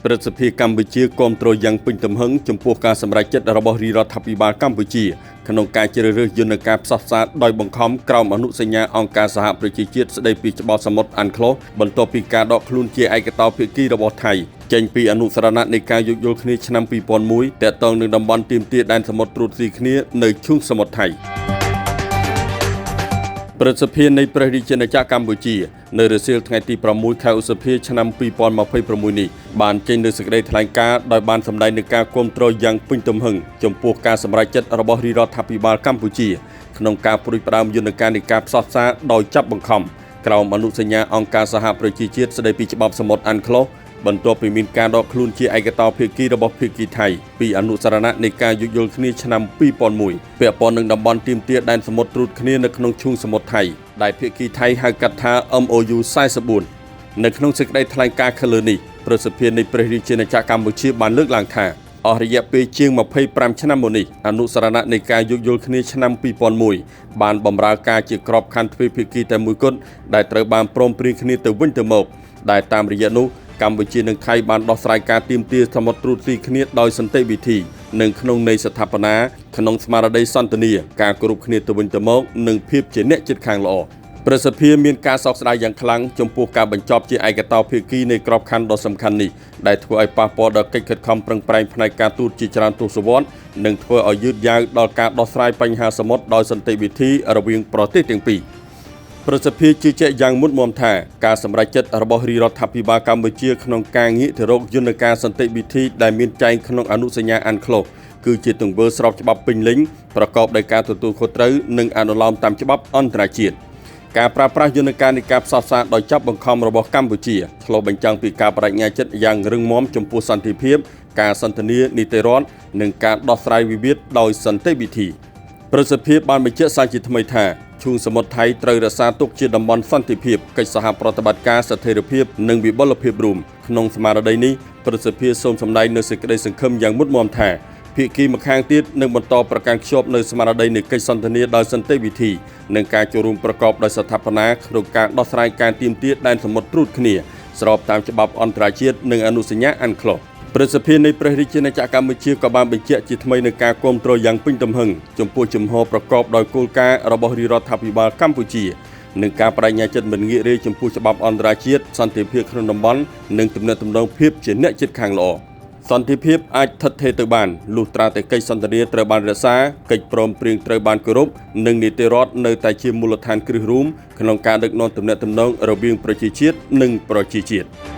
ប្រសិទ្ធភាពកម្ពុជាគាំទ្រយ៉ាងពេញទំហឹងចំពោះការសម្រេចចិត្តរបស់រាជរដ្ឋាភិបាលកម្ពុជាក្នុងការជ្រើសរើសយន្តការផ្សះផ្សាដោយបង្ខំក្រោមអនុសញ្ញាអង្គការសហប្រជាជាតិស្តីពីច្បាប់សមុទ្រអានក្លោសបន្ទាប់ពីការដកខ្លួនជាឯកតោភាគីរបស់ថៃចេញពីអនុសារណៈនៃការយោគយល់គ្នាឆ្នាំ2001ទាក់ទងនឹងតំបន់ទាមទារដែនសមុទ្រត្រួតស៊ីគ្នានៅឈូងសមុទ្រថៃប្រសិទ្ធភាពនៃព្រះរាជាណាចក្រកម្ពុជានៅរសៀលថ្ងៃទី6ខែឧសភាឆ្នាំ2026នេះបានចេញនូវសេចក្តីថ្លែងការណ៍ដោយបានសម្ដែងនឹងការគាំទ្រយ៉ាងពេញទំហឹងចំពោះការសម្រេចចិត្តរបស់រាជរដ្ឋាភិបាលកម្ពុជាក្នុងការព្រួយផ្ដើមយន្តការនៃការផ្សះផ្សាដោយចាប់បង្ខំក្រោមអនុសញ្ញាអង្គការសហប្រជាជាតិស្តីពីច្បាប់សមុទ្រអានក្លោសបន្ទាប់ពីមានការដកខ្លួនជាឯកតោភាគីរបស់ភាគីថៃពីអនុសារណៈនៃការយោគយល់គ្នាឆ្នាំ2001ពាក់ព័ន្ធនឹងតំបន់ទាមទារដែនសមុទ្រត្រួតគ្នានៅក្នុងឈូងសមុទ្រថៃដែលភាគីថៃហៅកាត់ថា MOU 44នៅក្នុងសេចក្តីថ្លែងការណ៍ខាងលើនេះប្រសិទ្ធភាពនៃព្រះរាជាណាចក្រកម្ពុជាបានលើកឡើងថាអស់រយៈពេលជាង25ឆ្នាំមកនេះអនុសារណៈនៃការយោគយល់គ្នាឆ្នាំ2001បានបម្រើការជាក្របខ័ណ្ឌទ្វេភាគីតែមួយគត់ដែលត្រូវបានព្រមព្រៀងគ្នាទៅវិញទៅមកដែលតាមរយៈនោះកម្ពុជានិងថៃបានដោះស្រាយការទាមទារសមុទ្រត្រួតស៊ីគ្នាដោយសន្តិវិធីនិងក្នុងន័យស្ថាបនាក្នុងស្មារតីសន្ទនាការគោរពគ្នាទៅវិញទៅមកនិងភាពជាអ្នកជិតខាងល្អប្រសិទ្ធភាពមានការសោកស្ដាយយ៉ាងខ្លាំងចំពោះការបញ្ចប់ជាឯកតោភាគីនៃក្របខ័ណ្ឌដ៏សំខាន់នេះដែលធ្វើឲ្យប៉ះពាល់ដល់កិច្ចខិតខំប្រឹងប្រែងផ្នែកការទូតជាច្រើនទសវត្សរ៍និងធ្វើឲ្យយឺតយ៉ាវដល់ការដោះស្រាយបញ្ហាសមុទ្រដោយសន្តិវិធីរវាងប្រទេសទាំងពីរប្រសិទ្ធភាពជឿជាក់យ៉ាងមុតមាំថាការសម្រេចចិត្តរបស់រាជរដ្ឋាភិបាលកម្ពុជាក្នុងការងាកទៅរកយន្តការសន្តិវិធីដែលមានចែងក្នុងអនុសញ្ញាអានក្លោសគឺជាទង្វើស្របច្បាប់ពេញលេញប្រកបដោយការទទួលខុសត្រូវនិងអនុលោមតាមច្បាប់អន្តរជាតិការប្រើប្រាស់យន្តការនៃការផ្សះផ្សាដោយចាប់បង្ខំរបស់កម្ពុជាឆ្លុះបញ្ចាំងពីការបដិញ្ញាចិត្តយ៉ាងរឹងមាំចំពោះសន្តិភាពការសន្ទនានីតិរដ្ឋនិងការដោះស្រាយវិវាទដោយសន្តិវិធីប្រសិទ្ធភាពបានបញ្ជាក់សារជាថ្មីថាឈូងសមុទ្រថៃត្រូវរក្សាទុកជាតំបន់សន្តិភាពកិច្ចសហប្រតិបត្តិការស្ថិរភាពនិងវិបុលភាពរួមក្នុងស្មារតីនេះប្រសិទ្ធភាពសូមសម្ដែងនូវសេចក្តីសង្ឃឹមយ៉ាងមុតមាំថាភាគីម្ខាងទៀតនឹងបន្តប្រកាន់ខ្ជាប់នូវស្មារតីនៃកិច្ចសន្ទនាដោយសន្តិវិធីនិងការចូលរួមប្រកបដោយស្ថាបនាក្នុងការដោះស្រាយការទាមទារដែនសមុទ្រត្រួតគ្នាស្របតាមច្បាប់អន្តរជាតិនិងអនុសញ្ញាអានក្លោសប្រសិទ្ធភាពនៃព្រះរាជាណាចក្រកម្ពុជាក៏បានបញ្ជាក់ជាថ្មីនូវការគាំទ្រយ៉ាងពេញទំហឹងចំពោះជំហរប្រកបដោយគោលការណ៍របស់រាជរដ្ឋាភិបាលកម្ពុជានិងការបដិញ្ញាចិត្តមិនងាករាយចំពោះច្បាប់អន្តរជាតិសន្តិភាពក្នុងតំបន់និងទំនាក់ទំនងភាពជាអ្នកជិតខាងល្អសន្តិភាពអាចស្ថិតស្ថេរទៅបានលុះត្រាតែកិច្ចសន្ទនាត្រូវបានរក្សាកិច្ចព្រមព្រៀងត្រូវបានគោរពនិងនីតិរដ្ឋនៅតែជាមូលដ្ឋានគ្រឹះរួមក្នុងការដឹកនាំទំនាក់ទំនងរវាងប្រជាជាតិនិងប្រជាជាតិ